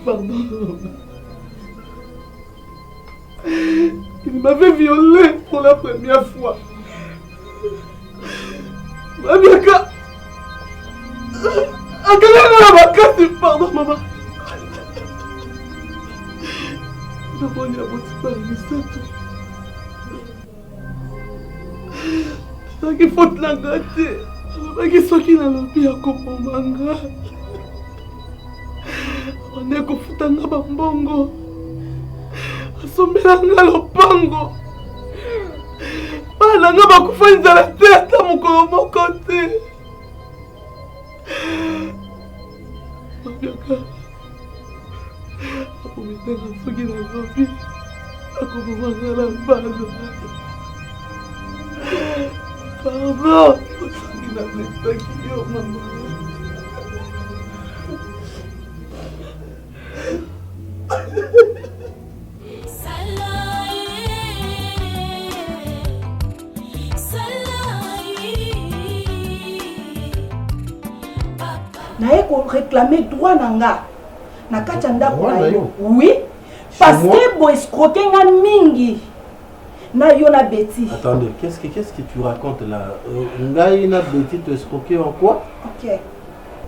Pardon. Il m'avait violé pour la première fois. Mabiaka. Pardon, maman. Il faut te la gâter. Il faut qu'il a l'envie à comprendre. On est kufutanga bambongo. Asombelanga lopango. Bana nga bakufanza la tête mukolo moko te. Mabiaka. Akomitanga soki na lobi. Akomanga la base. Pardon. Soki na blessaki yo maman. Naye ko réclamer droit nanga na kati ndako na yo. Oui, parce que bo escroquer nga mingi na yo na Betty. Attendez, qu'est-ce que tu racontes là? Ngai na Betty te escroquer en quoi? OK.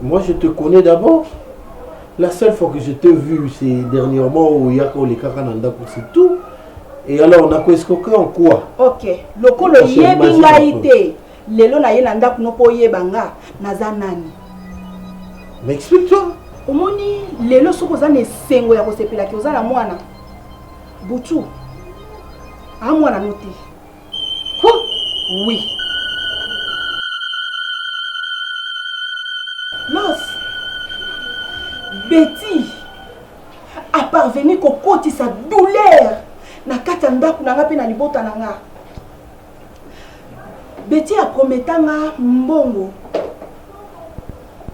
Moi je te connais d'abord. La seule fois que je t'ai vu c'est dernièrement où il y a les kakananda c'est tout. Et alors on a quoi escroquer en quoi? OK. Lokolo yebi ngaite. Lelo na ye na ndako no po yebanga naza nani? Mais explique-toi. Omoni lelo soko za ne sengo ya kosepela ki ozala mwana. Butu. A mwana noté. Quoi? Oui. Los. Betty a parvenu kokoti sa douleur na kati ndako na nga pe na libota na nga. Betty a prometanga mbongo.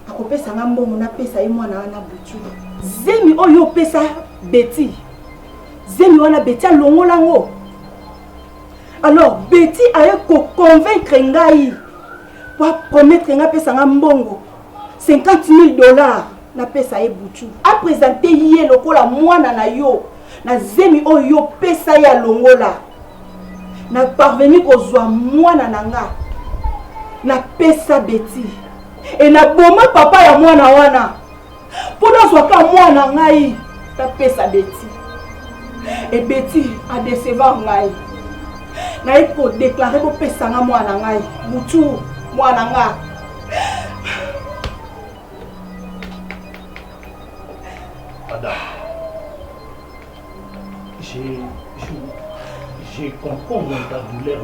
Akopesa nga mbongo na pesa ye mwana wana Butu. Zemi oyo pesa Betty. Zemi wana Betty alongola ngo. Alors Betty a ko convaincre ngai pour promettre nga pesa nga mbongo $50,000 na pesa ye Butu. A présenter ye lokola mwana na yo na zemi oyo pesa ya longola. Na parvenu kozwa mwana nanga na pesa Betty. Et na boma papa ya mwana wana. Pona zwaka mwana ngai ta pesa Betty. Et Betty a décevoir ngai. Na iko déclarer ko pesa nga mwana ngai. Butu mwana nga. Madame, je comprends ta douleur,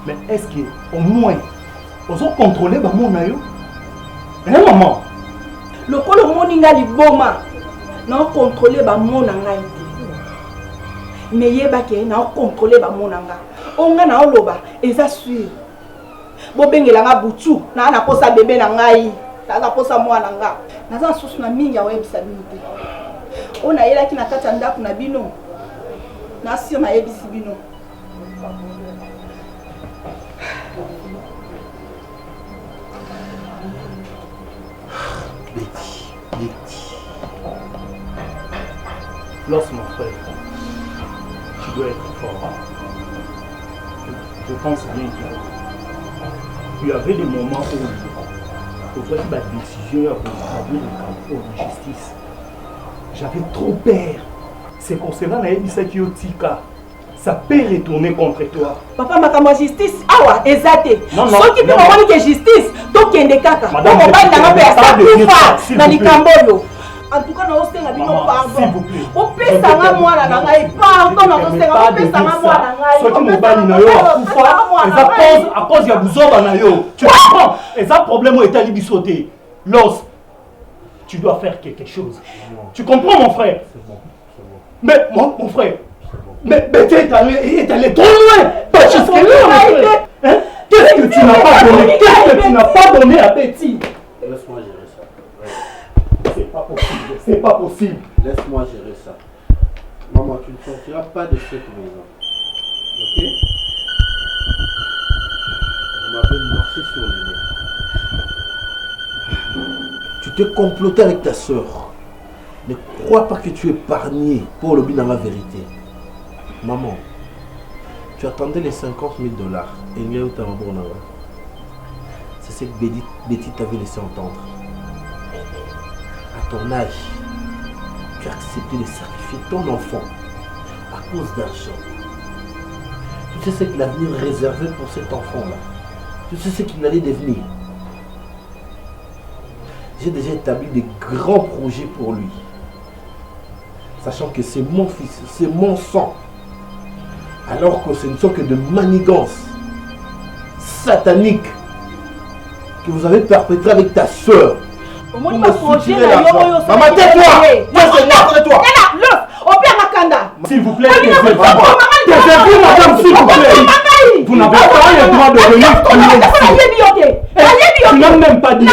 mais est-ce que au moins vous avez contrôlé mon ayo? Eh maman, le col moninga liboma na contrôler ba mona ngai te. Mais yeba ke na contrôler ba mona nga. Onga na oloba eza sûr. Bo bengela nga Butu na na posa bébé na ngai. Na posa mwana nga. Na za susu na mingi ya webisa mingi. Ona yela ki na kati ndako na bino. Na sio na yebisi bino. Lorsque mon frère, tu dois être fort. Hein? Je pense bien qu'il y avait des moments où tu vois la décision de justice. J'avais trop peur. C'est pour cela que j'ai dit que ça peut retourner contre toi. Papa, ma justice, awa, exacte. Non, non. Ceux qui peuvent avoir que justice, donc il y a des caca. Madame, on va dans la personne plus fort dans les camboyo. En tout cas, nous avons un pardon. S'il vous plaît. On peut s'en moi la nangaï. Pardon, nous avons un moi la nangaï. Ceux qui m'ont banni na yo, à cause de Bouzoba na yo. Tu comprends? Et ça problème est à l'ibisauté. Los, tu dois faire quelque chose. Tu comprends mon frère? C'est bon. Mais mon frère. Mais tu es allé trop loin. Pas jusque là, mon frère. Hein? Qu'est-ce que tu n'as pas donné? Qu'est-ce que tu n'as pas donné à Betty? Laisse-moi gérer ça. Ouais. C'est pas possible. C'est pas possible. Laisse-moi gérer ça. Maman, tu ne sortiras pas de cette maison. Ok? On m'avait marché sur le nez. Tu t'es comploté avec ta soeur. Ne crois pas que tu es épargné pour le bien dans la vérité. Maman, tu attendais les 50 000 $. Et il y a eu ta maman. C'est ce que Betty t'avait laissé entendre. À ton âge, tu as accepté de sacrifier ton enfant à cause d'argent. Tu sais ce que l'avenir réservait pour cet enfant-là. Tu sais ce qu'il allait devenir. J'ai déjà établi des grands projets pour lui. Sachant que c'est mon fils, c'est mon sang. Alors que ce ne sont que de manigances sataniques que vous avez perpétrées avec ta soeur. Maman, tais-toi! Tais-toi! S'il vous plaît, taisez-vous, madame, s'il vous plaît. Vous n'avez pas le droit de venir crier ici. Tu n'as même pas dit.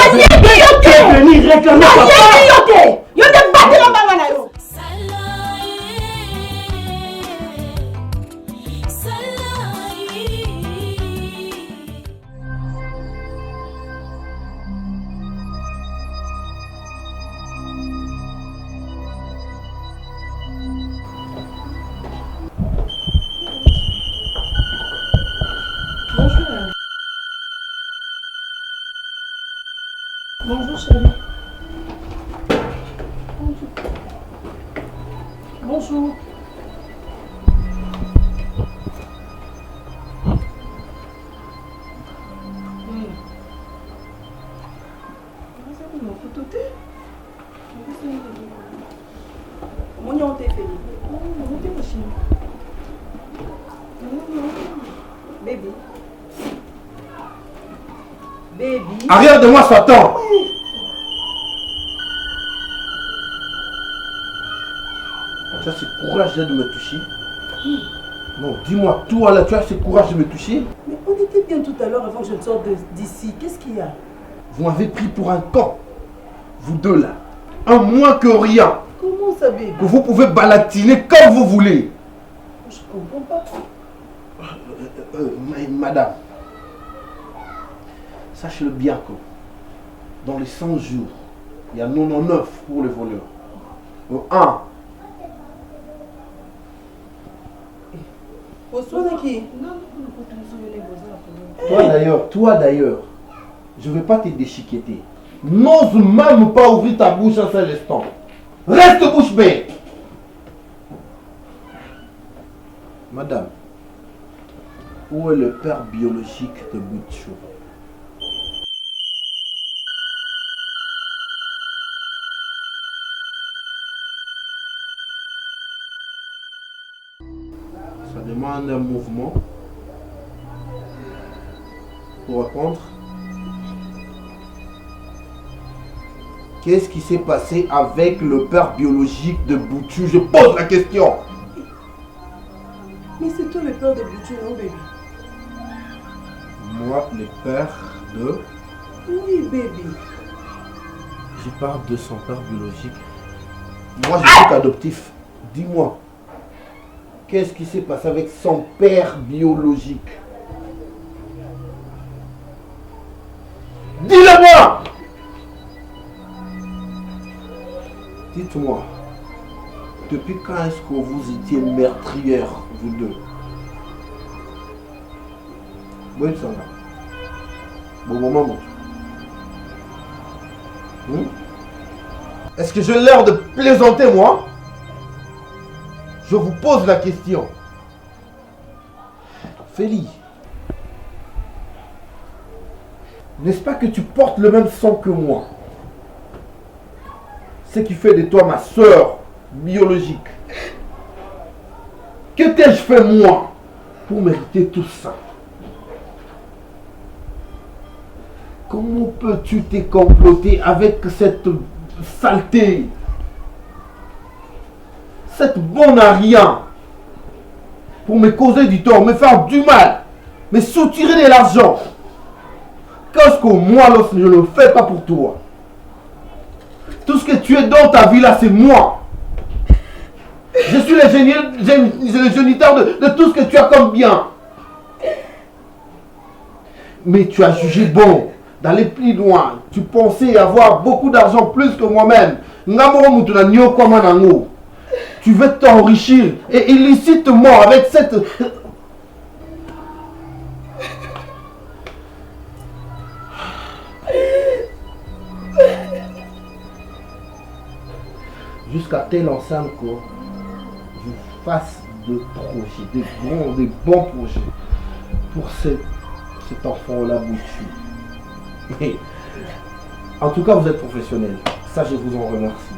Tu es venu réclamer papa. Bonjour chérie. Bonjour. Baby. Baby. Arrière de moi, Satan! Tu as ce courage de me toucher? Non, dis-moi, toi là, tu as ce courage de me toucher? Mais on était bien tout à l'heure avant que je ne sorte d'ici. Qu'est-ce qu'il y a? Vous m'avez pris pour un con. Vous deux là. Un moins que rien. Comment ça, baby? Que vous pouvez balatiner comme vous voulez. Je comprends pas. Madame, sache-le bien que dans les 100 jours, il y a 99 pour les voleurs. Un. Toi d'ailleurs, je ne vais pas te déchiqueter. N'ose même pas ouvrir ta bouche un seul instant. Reste bouche bée. Madame, où est le père biologique de Butchou? Ça demande un mouvement pour répondre. Qu'est-ce qui s'est passé avec le père biologique de Butchou? Je pose la question. Mais c'est toi le père de Butchou, non, baby? Moi, le père de... Oui, baby. Je parle de son père biologique. Moi, je suis adoptif. Dis-moi, qu'est-ce qui s'est passé avec son père biologique? Dis-le-moi! Dites-moi. Depuis quand est-ce que vous étiez meurtrière, vous deux? Oui, ça va. Bon moment. Est-ce que j'ai l'air de plaisanter, moi? Je vous pose la question. Feli, n'est-ce pas que tu portes le même sang que moi? Ce qui fait de toi ma soeur biologique. Que t'ai-je fait moi pour mériter tout ça? Comment peux-tu te comploter avec cette saleté? Cette bonne à rien pour me causer du tort, me faire du mal, me soutirer de l'argent? Qu'est-ce que moi, lorsque je ne le fais pas pour toi? Tout ce que tu es dans ta vie là, c'est moi. Je suis le géniteur de tout ce que tu as comme bien. Mais tu as jugé bon d'aller plus loin. Tu pensais avoir beaucoup d'argent plus que moi-même. Tu veux t'enrichir et illicitement avec cette... Jusqu'à tel ensemble que je fasse de projets, de bons projets pour cet enfant-là boutu. Mais en tout cas, vous êtes professionnel. Ça, je vous en remercie.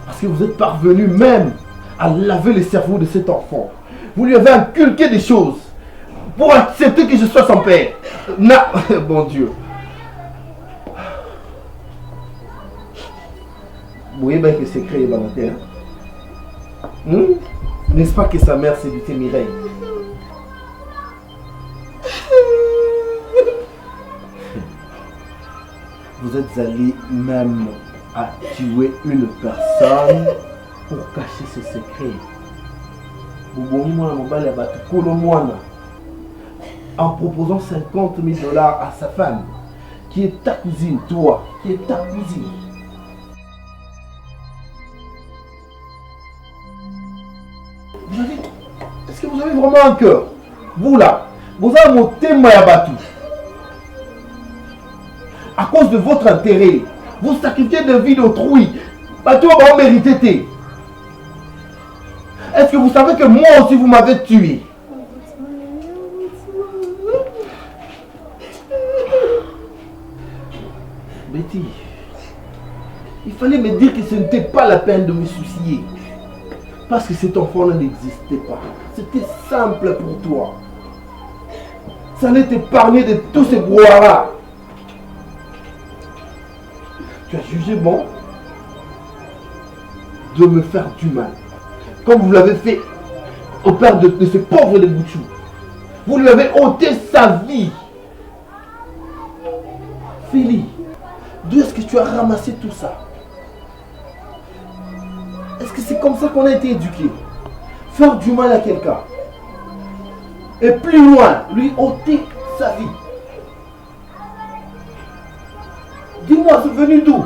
Parce que vous êtes parvenu même à laver le cerveau de cet enfant. Vous lui avez inculqué des choses pour accepter que je sois son père. Non, bon Dieu. Vous voyez bien que c'est créé dans la terre. N'est-ce pas que sa mère séduisait Mireille? Vous êtes allé même à tuer une personne pour cacher ses secrets. En proposant 50 000 $ à sa femme, qui est ta cousine, toi, qui est ta cousine. Est-ce que vous avez vraiment un cœur? Vous là, vous avez monté Mayabatou. À cause de votre intérêt, vous sacrifiez de vie d'autrui. Batou va mériter. Est-ce que vous savez que moi aussi vous m'avez tué? Betty, il fallait me dire que ce n'était pas la peine de me soucier. Parce que cet enfant n'existait pas. C'était simple pour toi. Ça allait t'épargner de tous ces brouharas. Tu as jugé bon de me faire du mal. Comme vous l'avez fait au père de ce pauvre de Bouchou. Vous lui avez ôté sa vie. Feli, d'où est-ce que tu as ramassé tout ça? Est-ce que c'est comme ça qu'on a été éduqué? Faire du mal à quelqu'un. Et plus loin, lui ôter sa vie. Dis-moi, c'est venu d'où?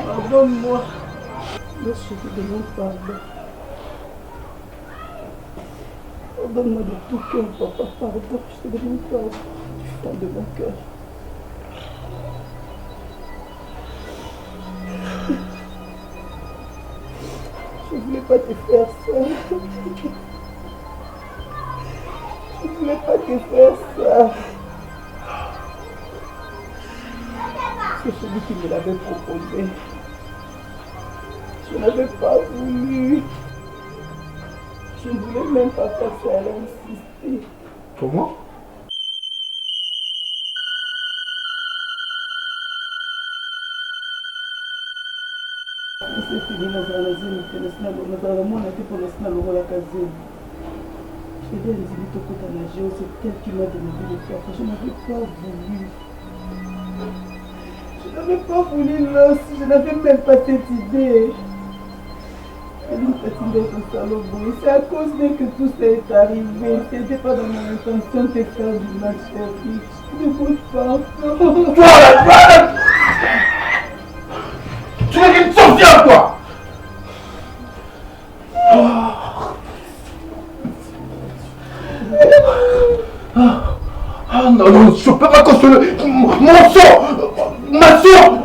Pardonne-moi. Je te demande pardon. Pardonne-moi de tout cœur, papa. Pardon, je te demande pardon du fond de mon cœur. Je ne voulais pas te faire ça. Je ne voulais pas te faire ça. C'est celui qui me l'avait proposé. Je n'avais pas voulu. Je ne voulais même pas faire ça, elle a insisté. Comment? C'est fini, nous allons c'est elle qui m'a demandé de faire ça. Je n'avais pas voulu. Je n'avais pas voulu l'os. Je n'avais même pas cette idée. C'est à cause d'elle que tout ça est arrivé. C'était pas dans mon intention de faire du mal, chérie. Ne bouge pas. Toi, tu veux qu'il me sorte, toi? Ah non, non, je peux pas consoler mon sang, ma soeur.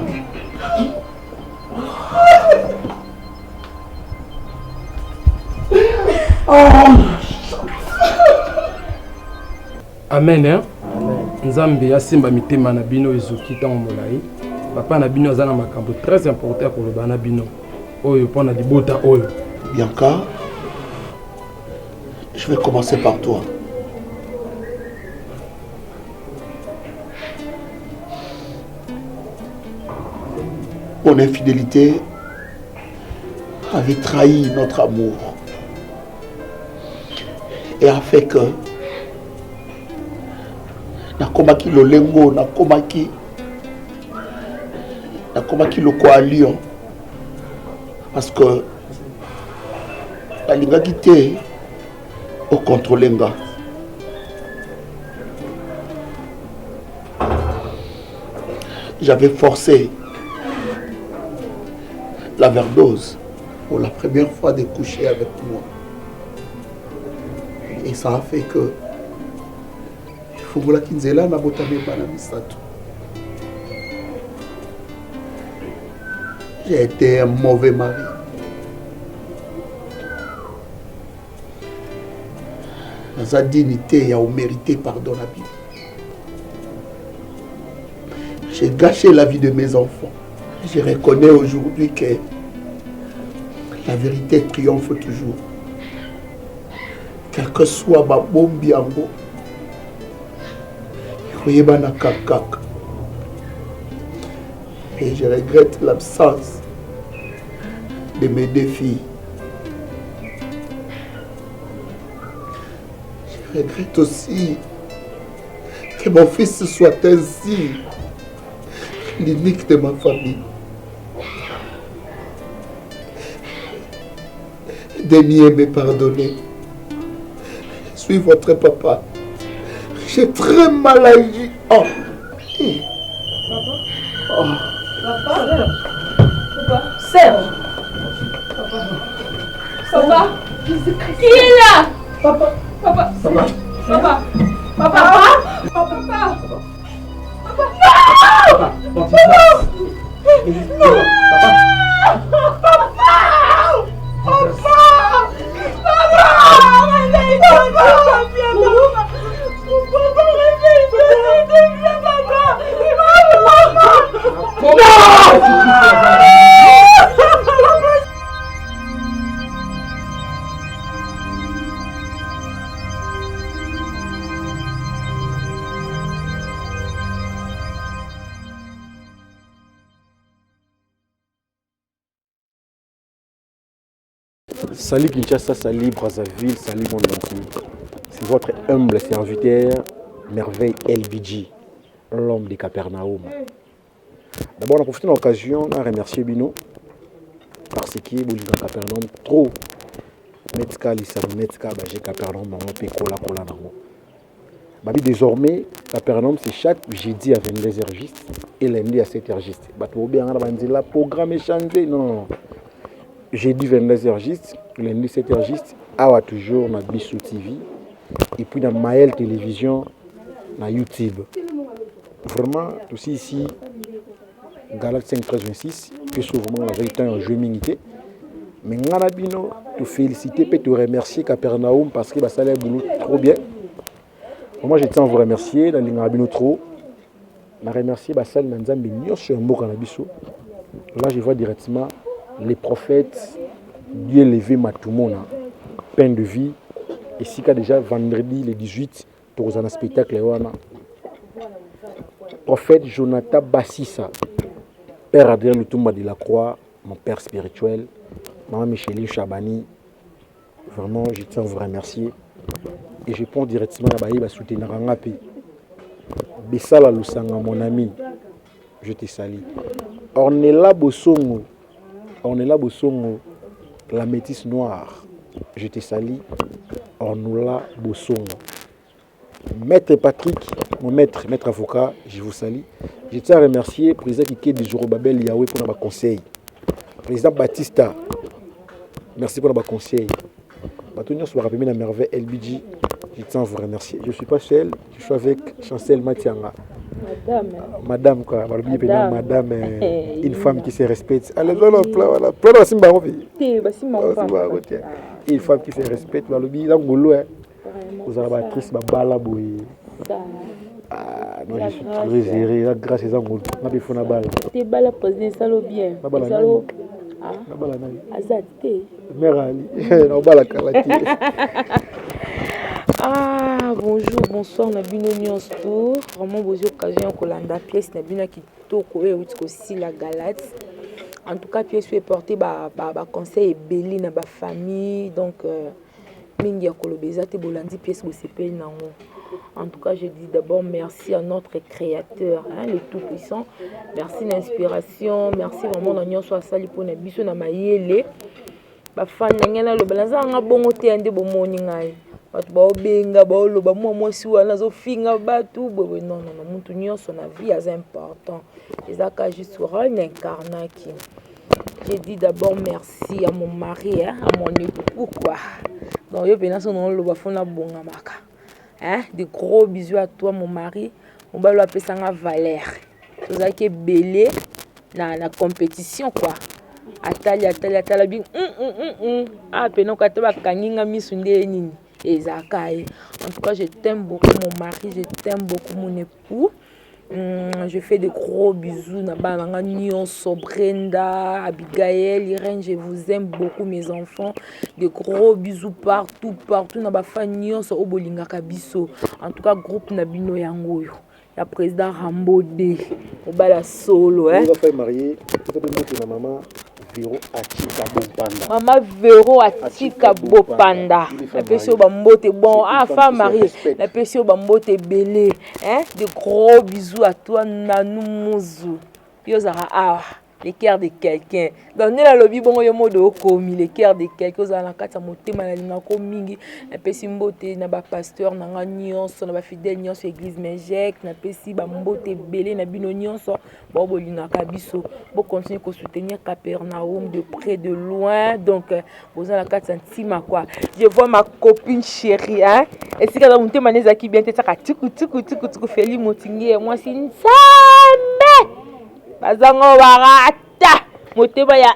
Amen, hein? Nzambe asimba mitema na bino ezoki tango molai. Papa na bino azana makambo très important pour le bana bino. Oyo pona libota oyo. Bianca, je vais commencer par toi. Mon infidélité avait trahi notre amour et a fait que nakomaki lolengo, nakomaki lokoalion parce que nalingaki te okontrolenga. J'avais forcé la verdose pour la première fois de coucher avec moi. Et ça a fait que Fungula Kinzela n'a botame bana misato. J'ai été un mauvais mari. Dans sa dignité, il y a mérité pardon à Bible. J'ai gâché la vie de mes enfants. Je reconnais aujourd'hui que la vérité triomphe toujours. Quel que soit ma bombe yango, et je regrette l'absence de mes deux filles. Je regrette aussi que mon fils soit ainsi l'unique de ma famille. Daignez me pardonner. Je suis votre papa. J'ai très mal agi. Oh. Oh. Papa. Serge. Papa. Qui est là? Papa. Papa. Papa. Papa. Papa. Papa. Papa. Salut Kinshasa, salut Brazzaville, salut mon entier. C'est votre humble serviteur, Merveille LBG, l'homme de Capernaum. D'abord, on a profité de l'occasion de remercier Bino parce que Bouligan Capernaum trop. Metka, Lissam, Metka, Bagé Capernaum, Maman Pécola, Kola, Nango. Babi, désormais, Capernaum, c'est chaque jeudi à 22h juste et lundi à 7h juste. Bato bien, on a dit là, programme est changé. Non. Jeudi 22h juste, lundi 7h juste, awa toujours na Bissou TV et puis dans Maël Télévision na YouTube. Vraiment, aussi ici, Galaxy 51326, que souvent la vérité en jeu minité. Mais ngana bino, te féliciter et te remercier Capernaum parce que ça a boulot trop bien. Moi, je tiens à vous remercier dans les bino trop. Je remercie Bassal Nanzambi Nyo sur Mboka na Bissou. Là, je vois directement les prophètes, Dieu levé Matoumona, pain de vie. Et si déjà vendredi le 18, tu as un spectacle. Prophète Jonathan Bassissa, Père Adrien Lutumba de la Croix, mon père spirituel, Maman Micheline Chabani. Vraiment, je tiens à vous remercier. Et je prends directement à Baïba soutenir Rangapi. Bessala Lusanga, mon ami, je te salue. Ornella Bossongo. la métisse noire, je te salue, Ornula Bossongo. Maître Patrick, mon maître avocat, je vous salue. Je tiens à remercier le président Kike du Zorobabel Yahweh pour notre conseil. Président Batista, merci pour notre conseil. Batounion soit rappelé la merveille LBG, je tiens à vous remercier. Je ne suis pas seul, je suis avec Chancel Matianga. Madame quoi, madame, une femme qui se respecte. Allez, voilà, une femme qui se respecte, vous avez la actrice Bala Boy. Non, je suis très heureux, grâce à ça, on a pu faire une balle. Tu balle à poser ça bien. Ah, bonjour, bonsoir, Nabino Nyons Tour. Vraiment, bonjour, occasion, Kolanda, pièce, Nabino qui toko et aussi la galate. En tout cas, pièce est portée par conseil et belli dans la famille. Donc, mingi ya kolobeza te bolandi pièce bosepe nango. En tout cas, je dis d'abord merci à notre créateur, hein, le tout-puissant. Merci l'inspiration, merci vraiment na nyonso asali pona biso na mayele. Ba fan ngena lo balanza nga bongo te ande bomoni ngai. Batu ba obenga ba oloba mwasi wana zo finga batu bobo non muntu nyonso na vie est important. Ezaka juste rôle incarnaki. Je dis d'abord merci à mon mari, hein, à mon époux. Pourquoi? Donc, je vais son nom, le bafona bongamaka. Hein? De gros bisous à toi, mon mari. On va l'appeler ça Valère. C'est ça qui est belé dans la compétition, quoi. Atali, bien. Ah, penon, quand tu vas kanginga misunde nini. Et Zakaï. En tout cas, je t'aime beaucoup, mon mari. Je t'aime beaucoup, mon époux. Je fais de gros bisous à Nyonso, Brenda, Abigail, Irène, je vous aime beaucoup mes enfants. De gros bisous partout dans ma famille Nyonso Obolinga Kabiso. En tout cas, groupe Nabino Yangoyo. La président Rambo D. Au bala solo hein. Vous avez marié, vous avez maman Véro Atika Bopanda. Maman Véro Atika Bopanda. La personne bambote bon, ah femme mariée. La personne bambote belé, hein. De gros bisous à toi Nanou Mouzou. Yozara ah. Le cœur de quelqu'un. Dans le lobby, bon, il y a un mot de commis, le cœur de quelqu'un. Vous avez un cas de monter, mais il y a un commis. Un peu simboté, n'a pas pasteur, n'a pas nions, n'a pas fidèle nions, église méjec, n'a pas si bamboté belé, n'a pas nions, bon, bon, il n'a pas biso. Bon, continuer à soutenir Capernaum de près, de loin. Donc, vous avez un cas de sentiment, quoi. Je vois ma copine chérie, hein. Et si vous avez un monté, manez qui bien, c'est ça, tuku, Feli Motingue, moi, c'est une sambe. Bazango barata motema ya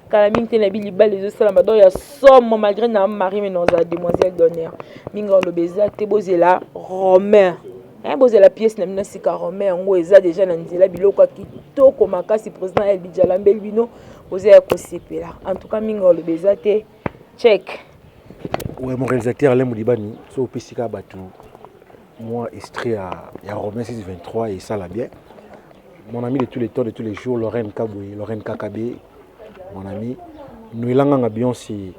kala mingte na biliba les salama do ya somme malgré na mari mais nos demoiselle d'honneur minga lo beza te bozela romain hein bozela pièce na mina sika romain ngo eza déjà na nzela biloko kitoko makasi président El Bidjalambel bino bozela ko sepela en tout cas minga lo beza te check. Ouais, mon réalisateur Alain Moulibani so pisika batu moi extrait à Romain 6:23 et ça l'a bien. Mon ami de tous les temps, de tous les jours, Lorraine Kaboué, Lorraine Kakabé, mon ami. Nouilanga Beyoncé,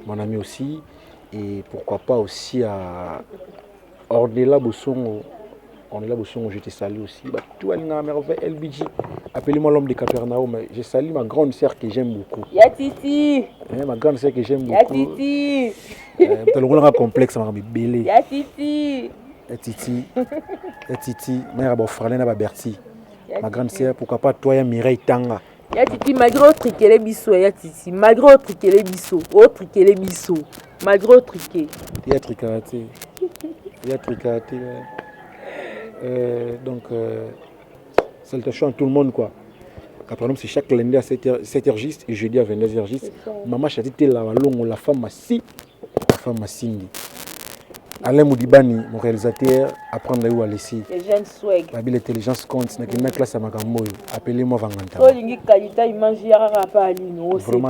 mon ami aussi. Et pourquoi pas aussi à Ornella Bossongo. Ornella Bossongo, je te salue aussi. Bah, tout à l'ina merveille, LBG. Appelez-moi l'homme de Capernaum. Je salue ma grande sœur que j'aime beaucoup. Ya Titi. Ma grande sœur que j'aime beaucoup. Ya Titi. Tu as le complexe, ma belé. Ya Titi. Ya Titi. Ya Titi. Ma frère, na Berti. Ma grande sœur, pourquoi pas toi, Mireille Tanga. Ya Titi, malgré autre que les bisous, ya Titi, malgré autre que les bisous, autre que les bisous, malgré autre que. Ya Tricaraté. Ya Tricaraté. Donc, salutation à tout le monde, quoi. Par exemple, c'est chaque lundi à 7h juste et jeudi à 22h juste. Maman Chatité, la femme assis, la femme assindi. Alain Moudibani, mon réalisateur, apprendre où à laisser. Les jeunes swag. La belle intelligence compte, n'a qu'une classe à Magamboy. Appelez-moi Vanganta. Vraiment,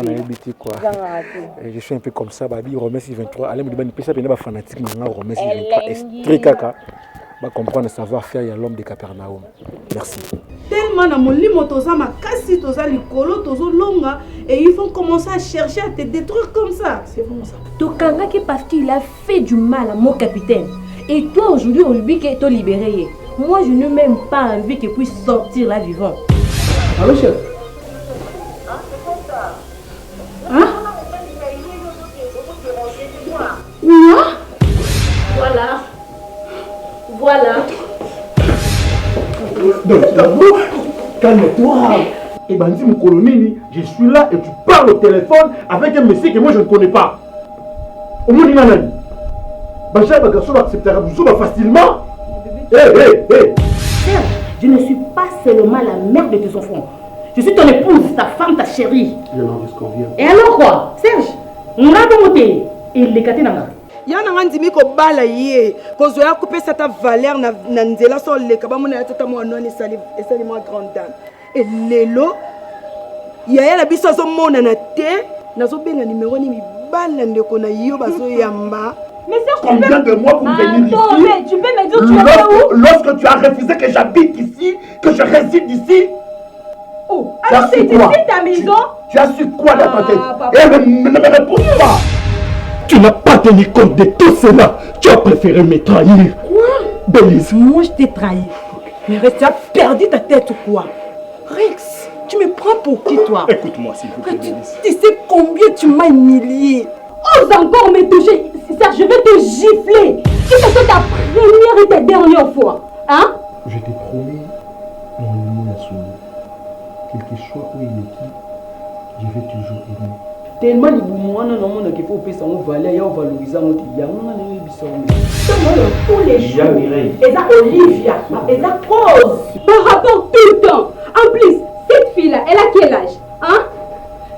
on a habité quoi. Je suis un peu comme ça, Babi, Romessi 23. Alain Moudibani, ça n'est pas fanatique, mais Romessi 23. Esprit caca. Va comprendre le savoir-faire, il y a l'homme de Capernaum. Merci. Tellement dans mon limo, toza makasi, toza likolo, tozo longa, et ils vont commencer à chercher à te détruire comme ça. C'est vraiment ça. Tokanga qui parce qu'il a fait du mal à mon capitaine. Et toi aujourd'hui, on lui dit qu'il est libéré. Moi, je n'ai même pas envie qu'il puisse sortir là vivant. Allô, chef? là. Calme-toi. Et Bandi Moukolonini, je suis là et tu parles au téléphone avec un monsieur que moi je ne connais pas. Au moins, il m'a dit. Bacha Bagarso acceptera facilement. Serge, je ne suis pas seulement la mère de tes enfants. Je suis ton épouse, ta femme, ta chérie. Je n'en dis qu'on vient. Et alors quoi, Serge? On a monté et les gâtés n'a yana ngandimi ko bala ye ko zo ya couper cette valeur na nzela so le ka ba mona tata mo non esali mo grande dame et lelo ya la biso so mona na te na zo benga numéro ni mi bala ndeko na yo bazo yamba. Mais c'est combien de mois pour venir ici? Mais tu peux me dire tu es où? Lorsque tu as refusé que j'habite ici, que je réside ici. Oh, alors c'est ta maison? Tu as su quoi dans ta tête? Et ne me réponds pas. Tu n'as pas tenu compte de tout cela. Tu as préféré me trahir. Quoi? Bélise. Moi je t'ai trahi. Mais reste, tu as perdu ta tête ou quoi? Rex, tu me prends pour qui toi? Écoute-moi s'il vous plaît, Bélise. Tu sais combien tu m'as humilié? Ose encore me toucher. Serge, je vais te gifler. C'est ta première et ta dernière fois. Hein? Je t'ai promis, mon amour Yassouni, quel que soit où il est qui, je vais toujours aimer. Tellement les boumouana non mon qu'il faut payer son valeur et on valorise notre bien on a les bisous. Tous les jours. Et ça Olivia, et ça Rose. Par rapport tout le temps. En plus, cette fille là, elle a quel âge? Hein?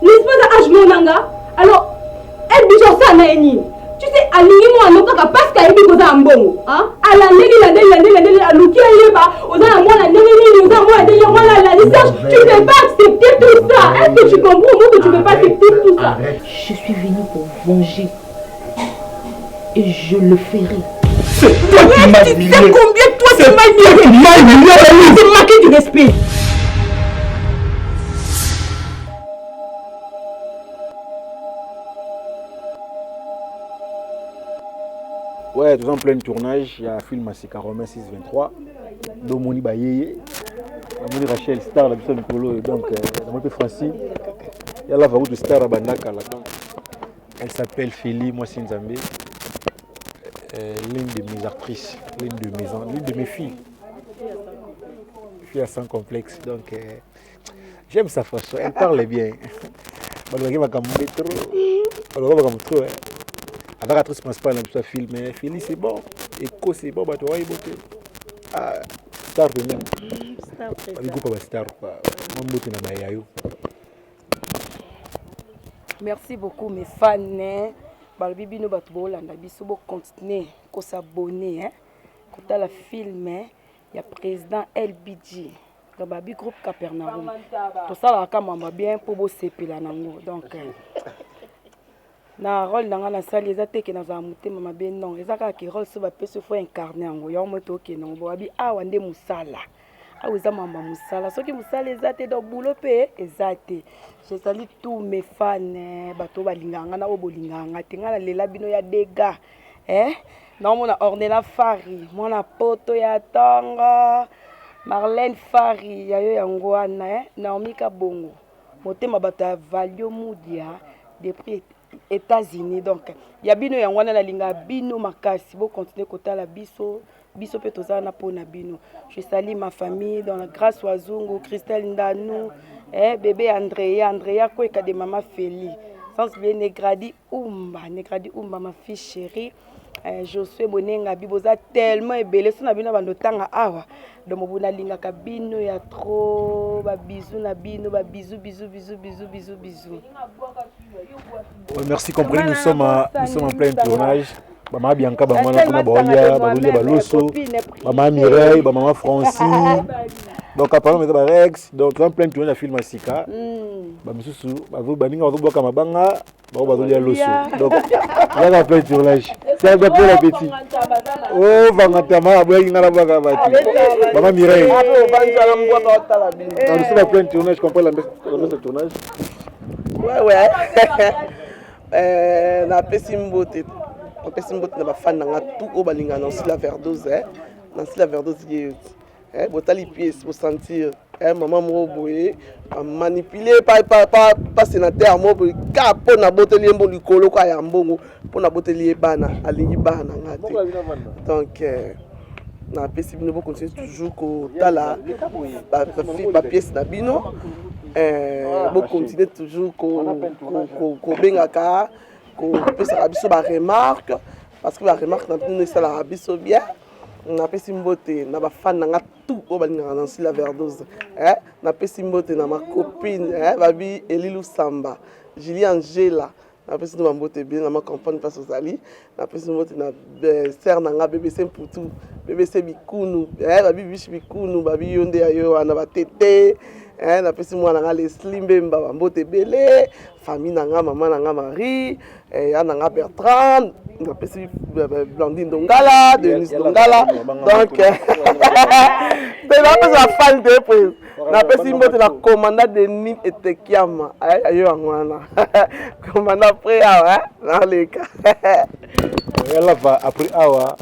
N'est-ce pas âge monanga? Alors, elle dit ça na eni. Tu sais, alingi moi non kaka parce qu'elle dit que ça mbongo. Hein? Ala ndeli aluki yeba, oza moi la ndeli oza moi ndeli moi la licence. Tu ne peux pas accepter tout ça. Est-ce que tu comprends moi que tu ne peux pas accepter tout ça? Je suis venue pour venger. Et je le ferai. C'est toi qui m'as humilié. Tu sais combien toi tu m'as humilié? C'est manquer du respect. Ouais, tout en plein tournage, il y a un film à Sika Romain 623, Domoni Bayeye, Domoni Rachel Star, la mission Nicolo, et donc Domoni Francine, il y a la varoute de Star à Bandaka là. Elle s'appelle Feli Moissinzambe, l'une de mes actrices, l'une de mes filles. Fille à sans complexe, donc j'aime sa façon, elle parle bien. Elle va trop. Avec l'actrice principale dans le film, mais Félix c'est bon, Echo c'est bon, tu vois, il est ah, star de même. Star de star, merci beaucoup mes fans. Balbibi no batu bolanda biso bo continuer ko s'abonner hein. Kota la film il y a président LBG. Dans babi groupe Capernaum. Tout ça là kamamba bien pour bo sepela nango. Donc na rôle dans la salle les attaques dans un motema mabe non ezaka ki rôle so ba peso faut incarner ngo ya moto ke non bo abi awa nde musala awa za mamba musala soki musala ezate do boulot pe ezate je salue tous mes fans bato balinganga na obolinganga tenga lela bino ya dega na mona Ornella Fari mona poto ya tongo Marlène Fari ya yo yango wana Naomi Kabongo motema bato ya Valio Mudia depuis États-Unis donc ya bino ya ngwana na linga bino makasi bo continuer kotala biso pe tozana pona bino. Je salue ma famille dans la grâce Wazungu, Christelle Ndanou, bébé Andrea ko de maman Feli. Sans oublier Negradi Umba ma fille chérie. Josué Bonenga biboza tellement ebele so na bino bandotanga awa do mobuna linga ka bino ya trop ba bisous na bino ba bisous. Ouais, merci compris, nous sommes en plein tournage. Maman Bianca, maman Boya, maman Loso, maman Mireille, maman Francine. Donc apparemment nous avons Rex, donc en plein tournage de film Sika. Bamisusu, baninga bazoboka mabanga, bazolia Loso. Donc là en plein tournage. C'est un peu l'appétit. Oh, vangantama aboyi ngala baka bati. Maman Mireille. Nous sommes en plein tournage, comprends la tournage. Ouais. Na pesimbote na ba fan na tout au balinga dans la verdose dans la verdose botali pièce pour sentir maman mo boye manipuler pas sénateur mo boye ka pona boteli mbo likolo kwa ya mbongo pona boteli bana alingi bana ngati donc na pesi bino bo continuer toujours kotala ba pièce na bino bo continuer toujours ko bengaka ko pesa biso ba remarque parce que la remarque na bino esala biso bien na pesi mbote na ba fan na tout o balingaka na si la verdose na pesi mbote na ma copine babi Elilu Samba Julie Angela na pesi no mbote bien na ma campagne passe aux ali na pesi mbote na sœur na nga BBC Mputu BBC Bikunu babi bishi Bikunu babi yonde ayo na ba tete na pesi mwana nga Leslie Mbemba bambote belé famille na nga maman na nga Marie ya na nga Bertrand na pesi Blandine Dongala Denise Dongala donc na pesi la fan de prise na pesi mbote na commandant de Nîmes et Tekiama ayo angwana commandant après na leka elle va après awa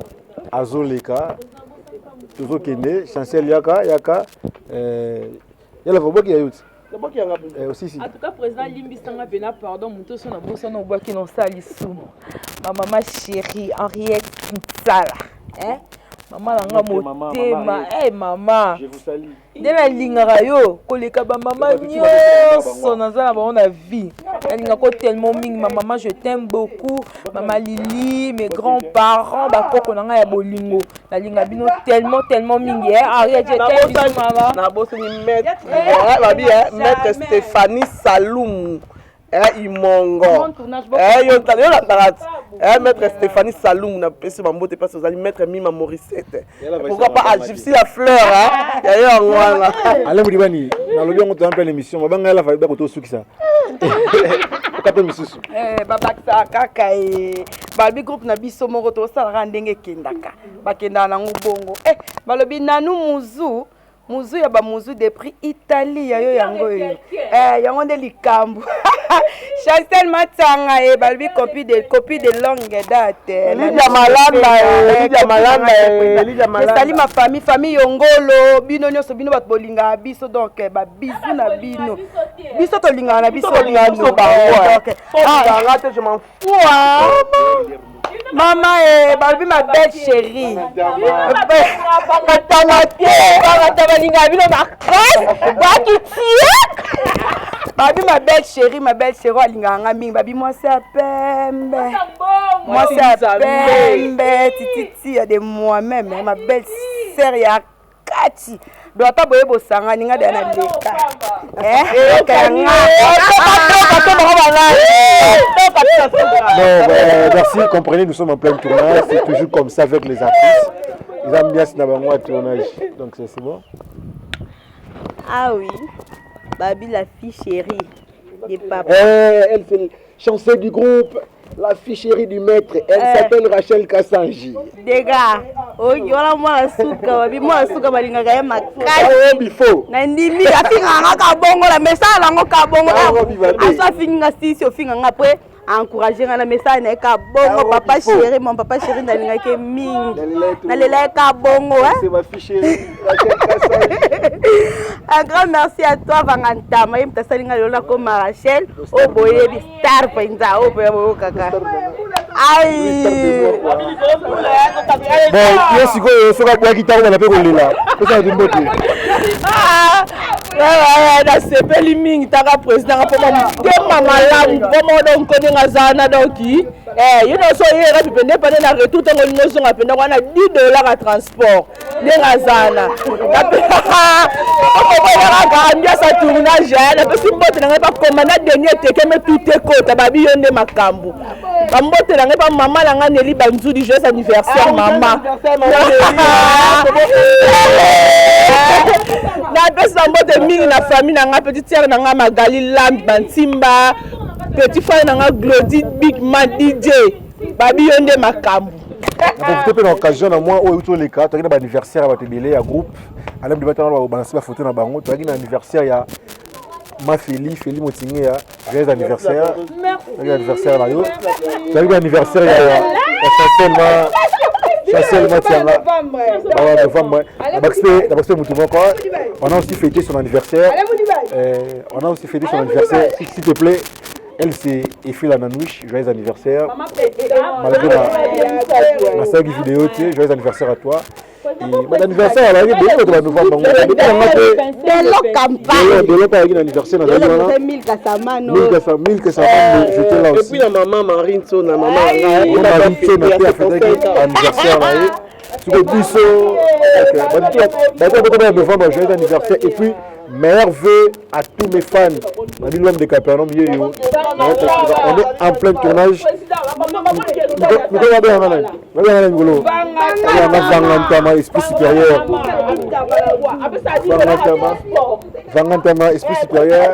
azoleka toujours kende chancel yaka yala va boki ayuti aussi si en tout cas président Limbi Sanga pena pardon muto so na boso na boki non sali sumo ma maman chérie Henriette Mtsala maman langa motema maman je vous salue nde nalingaka yo koleka bamama nyonso naza na bango na vie nalingaka ko tellement mingi ma maman je t'aime beaucoup mama Lili mes grands-parents bakoko na ngai ya bolingo nalinga bino tellement mingi Ariette je t'aime biso mama na bosani maître babi maître Stéphanie Saloum Imongo yo tala maître Stéphanie Saloum na pesi bambote passe aux ali maître Mima Morissette pourquoi pas à Gypsy la fleur ya yo ngwana ale mudibani na lobi ngo to appelle émission mabanga la fa ba ko to sukisa kape misusu babakisa kaka balobi groupe na biso moko tosalaka ndenge ekendaka bakendaka nango bongo balobi nanu muzu ya bamuzu de prix Italie yayo yango yango nde likambo Chancel Matanga balobi copie de longue date Lidia Malanda esali ma famille yongolo bino nyonso bino bato bolingaka biso donc babisu na bino biso tolingaka na biso je m'en fous maman balobi ma belle chérie babi ma belle chérie alingaka nga mingi babi mwasi ya pembe tititi ya de moi-même ma belle sœur ya kati donc ata boye bosangani nga deya na leka merci, comprenez, nous sommes en plein tournage, c'est toujours comme ça avec les artistes. Ils aiment bien ce n'abord à tournage, donc c'est bon. Ah oui, Babi la fille chérie des papas. Elle fait chanson du groupe, la fille chérie du maître, elle s'appelle Rachel Kassanji. Des gars, voilà moi la souka, Babi moi la souka balinga kaya makasi. Bifo. Nandimi afinga ngaka bongo la message lango ka bongo. Asa finga sisi ofinga ngapre. Encourager na message na ka bongo papa chéri mon papa chéri ndalinga ke mingi nalela ka bongo c'est ma fille chérie. Un grand merci à toi Vanganta mai mtasalinga lona comme Rachel o boye di star penza o boye bo kaka ai bon yes go soka kwa kitaro na pe kolela ça du mbote na sepeli mingi taka président ka poma mutema malamu poma donc ngazana donc you know so yera pipende pande na retour tango lingoso ngapenda kwana $10 à transport ngazana Gambia sa tournage na pesi mbote na ngai pa commandant dernier teke me tout ekota babi yonde makambu bambote na ngai pa mama na ngai Neli Banzudi joyeux anniversaire mama na pesi mbote mingi na famille na ngai petite sœur na ngai Magali Lambi Bantimba petit frère na ngai Glody Big Man DJ babi yonde makambu. Pour te l'occasion à moi où tous les cas, tu as un anniversaire à votre délai à groupe. À l'heure du matin, on va balancer la photo dans le bango. Tu as un anniversaire il y a ma Feli Motigné, joyeux anniversaire. Tu as un anniversaire là. Tu as un anniversaire il y a Chancel Matianga. On a aussi fêté son anniversaire. S'il te plaît. Elle c'est Effie la Nanouche, joyeux anniversaire. Malgré ma série vidéo, joyeux anniversaire à toi. Bon anniversaire là, il y a des gens novembre. Delo campagne. Delo pas un anniversaire dans la 1000 kasamano. 1000 kasamano, j'étais là aussi. Et puis la maman Marine Sona, maman Marine Sona a fait anniversaire là. Sur le biseau. OK. Novembre, joyeux anniversaire et puis meilleurs vœux à tous mes fans. On dit l'homme de Capernaum, on est en plein tournage. Esprit supérieur. Vangantama, esprit supérieur.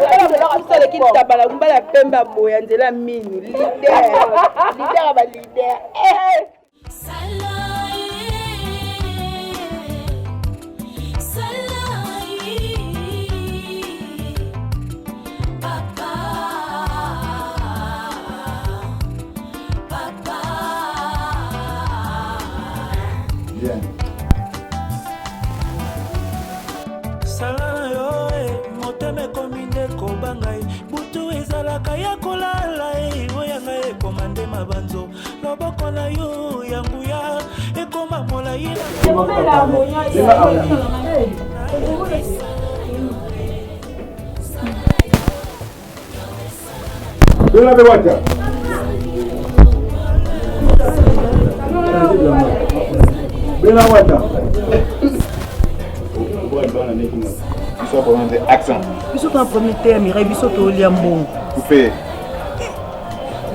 Accent. Biso ta premier terme, il biso to liambon. Coupé.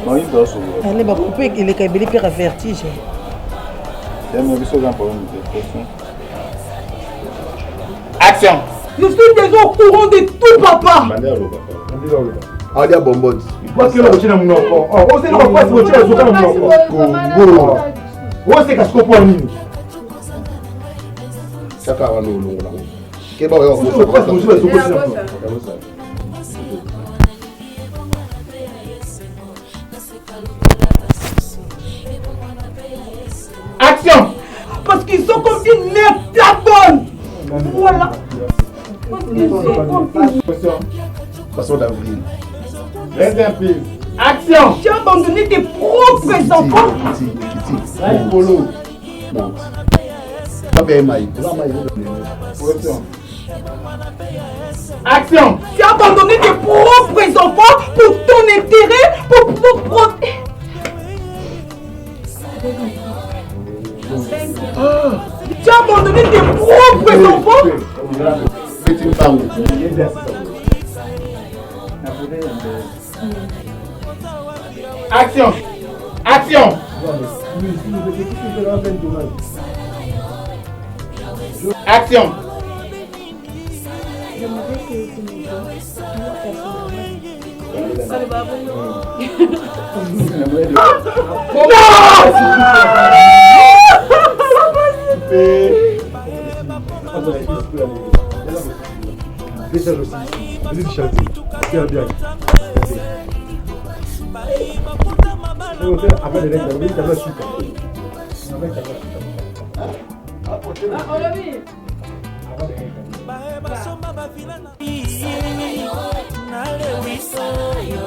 Non, il doit se Elle va couper, il est kabili pire vertige. Action. Je suis déjà au courant de tout, papa. Ah, dia bonbons. Parce que le chien mon enfant. Oh, on sait pas quoi c'est le chien mon enfant. Congo. On sait qu'est-ce qu'on peut en ligne. Chaka wa no longo la. Ke ba yo ko ko ko Action. Parce qu'ils sont comme une heptatone. Voilà. Passons d'avril. Reste un peu. Action. Tu as abandonné tes propres enfants. Polo. Action. Tu as abandonné tes propres enfants pour ton intérêt, pour... Tu as abandonné tes propres enfants. Action. Action. Action. Nale wiso yo